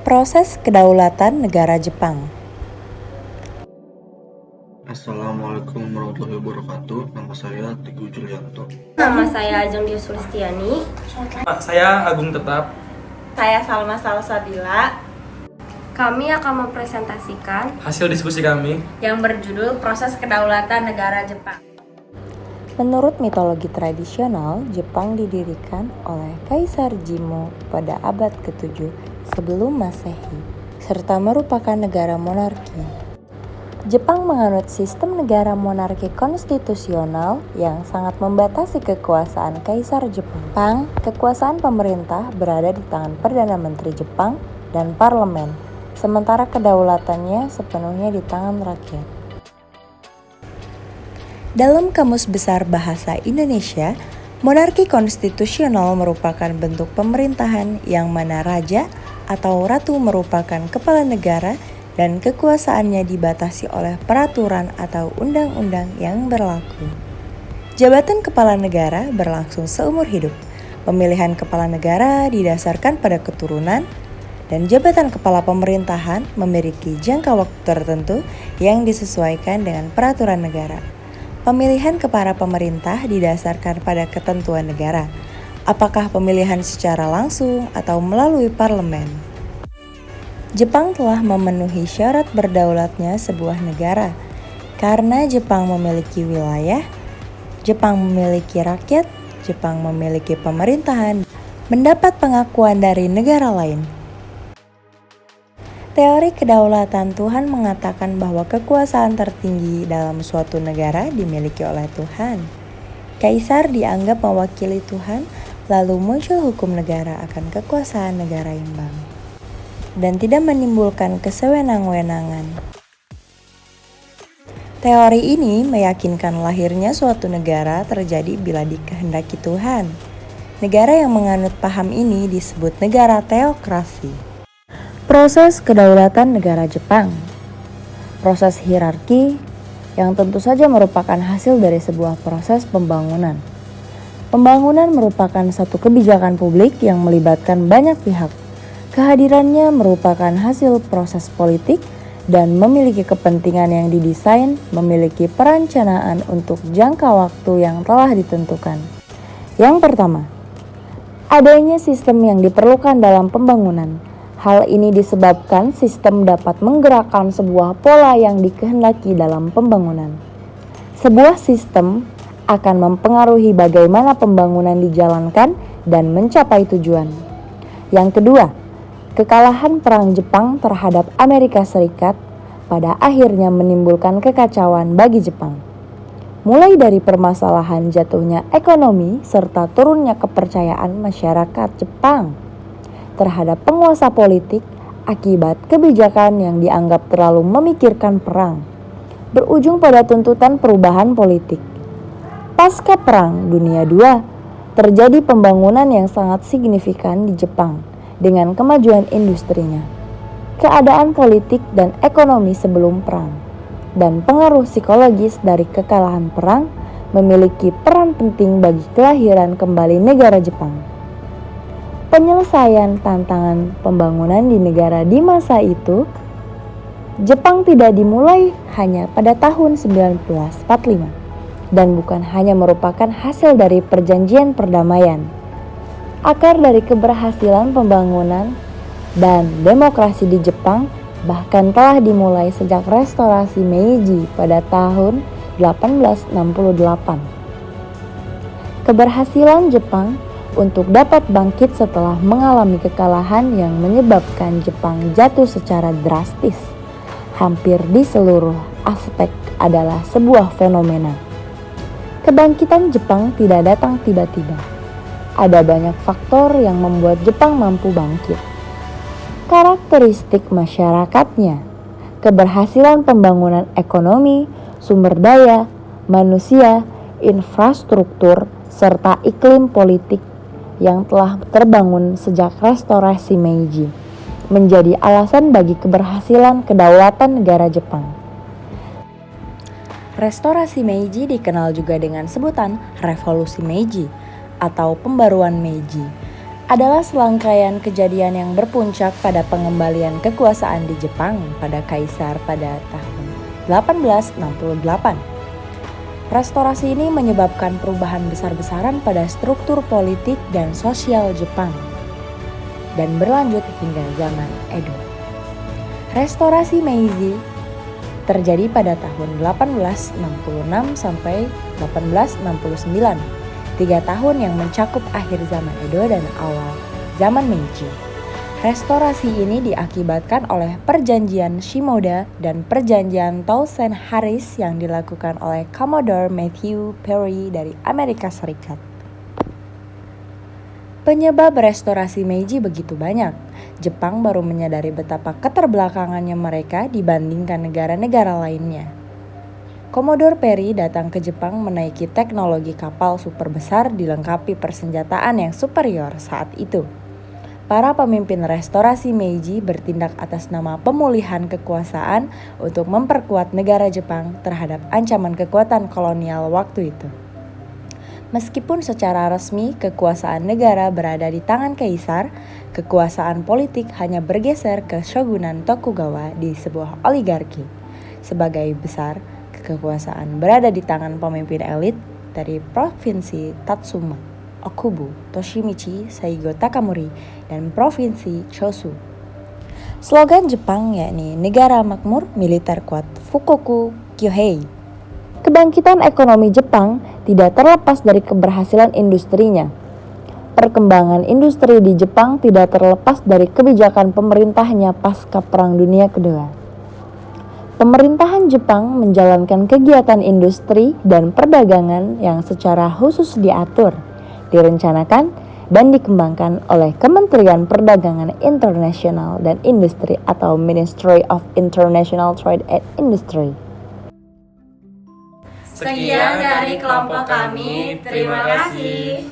Proses kedaulatan negara Jepang. Assalamualaikum warahmatullahi wabarakatuh. Nama saya Teguh Julianto. Nama saya Ajeng Dwi Sulistiani. Saya Agung Tetap. Saya Salma Salsabila. Kami akan mempresentasikan Hasil diskusi kami yang berjudul Proses Kedaulatan Negara Jepang. Menurut mitologi tradisional, Jepang didirikan oleh Kaisar Jimmu pada abad ke-7 sebelum Masehi, serta merupakan negara monarki. Jepang menganut sistem negara monarki konstitusional yang sangat membatasi kekuasaan Kaisar Jepang. Kekuasaan pemerintah berada di tangan Perdana Menteri Jepang dan parlemen, sementara kedaulatannya sepenuhnya di tangan rakyat. Dalam Kamus Besar Bahasa Indonesia, monarki konstitusional merupakan bentuk pemerintahan yang mana raja atau ratu merupakan kepala negara dan kekuasaannya dibatasi oleh peraturan atau undang-undang yang berlaku. Jabatan kepala negara berlangsung seumur hidup. Pemilihan kepala negara didasarkan pada keturunan, dan jabatan kepala pemerintahan memiliki jangka waktu tertentu yang disesuaikan dengan peraturan negara. Pemilihan kepala pemerintah didasarkan pada ketentuan negara, apakah pemilihan secara langsung atau melalui parlemen. Jepang telah memenuhi syarat berdaulatnya sebuah negara, karena Jepang memiliki wilayah, Jepang memiliki rakyat, Jepang memiliki pemerintahan, mendapat pengakuan dari negara lain. Teori kedaulatan Tuhan mengatakan bahwa kekuasaan tertinggi dalam suatu negara dimiliki oleh Tuhan. Kaisar dianggap mewakili Tuhan, lalu muncul hukum negara akan kekuasaan negara imbang dan tidak menimbulkan kesewenang-wenangan. Teori ini meyakinkan lahirnya suatu negara terjadi bila dikehendaki Tuhan. Negara yang menganut paham ini disebut negara teokrasi. Proses kedaulatan negara Jepang. Proses hierarki yang tentu saja merupakan hasil dari sebuah proses pembangunan. Pembangunan merupakan satu kebijakan publik yang melibatkan banyak pihak. Kehadirannya merupakan hasil proses politik dan memiliki kepentingan yang didesain, memiliki perencanaan untuk jangka waktu yang telah ditentukan. Yang pertama, adanya sistem yang diperlukan dalam pembangunan. Hal ini disebabkan sistem dapat menggerakkan sebuah pola yang dikehendaki dalam pembangunan. Sebuah sistem akan mempengaruhi bagaimana pembangunan dijalankan dan mencapai tujuan. Yang kedua, kekalahan perang Jepang terhadap Amerika Serikat pada akhirnya menimbulkan kekacauan bagi Jepang. Mulai dari permasalahan jatuhnya ekonomi serta turunnya kepercayaan masyarakat Jepang terhadap penguasa politik akibat kebijakan yang dianggap terlalu memikirkan perang, berujung pada tuntutan perubahan politik. Pasca Perang Dunia II, terjadi pembangunan yang sangat signifikan di Jepang dengan kemajuan industrinya, keadaan politik dan ekonomi sebelum perang, dan pengaruh psikologis dari kekalahan perang memiliki peran penting bagi kelahiran kembali negara Jepang. Penyelesaian tantangan pembangunan di negara di masa itu, Jepang tidak dimulai hanya pada tahun 1945 dan bukan hanya merupakan hasil dari perjanjian perdamaian. Akar dari keberhasilan pembangunan dan demokrasi di Jepang bahkan telah dimulai sejak restorasi Meiji pada tahun 1868. Keberhasilan Jepang untuk dapat bangkit setelah mengalami kekalahan yang menyebabkan Jepang jatuh secara drastis hampir di seluruh aspek adalah sebuah fenomena. Kebangkitan Jepang tidak datang tiba-tiba. Ada banyak faktor yang membuat Jepang mampu bangkit. Karakteristik masyarakatnya, keberhasilan pembangunan ekonomi, sumber daya, manusia, infrastruktur, serta iklim politik yang telah terbangun sejak restorasi Meiji menjadi alasan bagi keberhasilan kedaulatan negara Jepang. Restorasi Meiji dikenal juga dengan sebutan Revolusi Meiji atau Pembaruan Meiji. adalah serangkaian kejadian yang berpuncak pada pengembalian kekuasaan di Jepang pada Kaisar pada tahun 1868. Restorasi ini menyebabkan perubahan besar-besaran pada struktur politik dan sosial Jepang dan berlanjut hingga zaman Edo. Restorasi Meiji terjadi pada tahun 1866 sampai 1869, 3 tahun yang mencakup akhir zaman Edo dan awal zaman Meiji. Restorasi ini diakibatkan oleh perjanjian Shimoda dan perjanjian Towson-Harris yang dilakukan oleh Commodore Matthew Perry dari Amerika Serikat. Penyebab restorasi Meiji begitu banyak. Jepang baru menyadari betapa keterbelakangannya mereka dibandingkan negara-negara lainnya. Commodore Perry datang ke Jepang menaiki teknologi kapal super besar dilengkapi persenjataan yang superior saat itu. Para pemimpin restorasi Meiji bertindak atas nama pemulihan kekuasaan untuk memperkuat negara Jepang terhadap ancaman kekuatan kolonial waktu itu. Meskipun secara resmi kekuasaan negara berada di tangan kaisar, kekuasaan politik hanya bergeser ke shogunan Tokugawa di sebuah oligarki. Sebagai besar, kekuasaan berada di tangan pemimpin elit dari Provinsi Tatsuma, Okubu, Toshimichi, Saigo Takamori, dan Provinsi Chosu. Slogan Jepang yakni Negara Makmur, Militer Kuat, Fukoku Kyohei. Kebangkitan ekonomi Jepang tidak terlepas dari keberhasilan industrinya. Perkembangan industri di Jepang tidak terlepas dari kebijakan pemerintahnya pasca Perang Dunia Kedua. Pemerintahan Jepang menjalankan kegiatan industri dan perdagangan yang secara khusus diatur, direncanakan, dan dikembangkan oleh Kementerian Perdagangan Internasional dan Industri atau Ministry of International Trade and Industry. Sekian dari kelompok kami, terima kasih.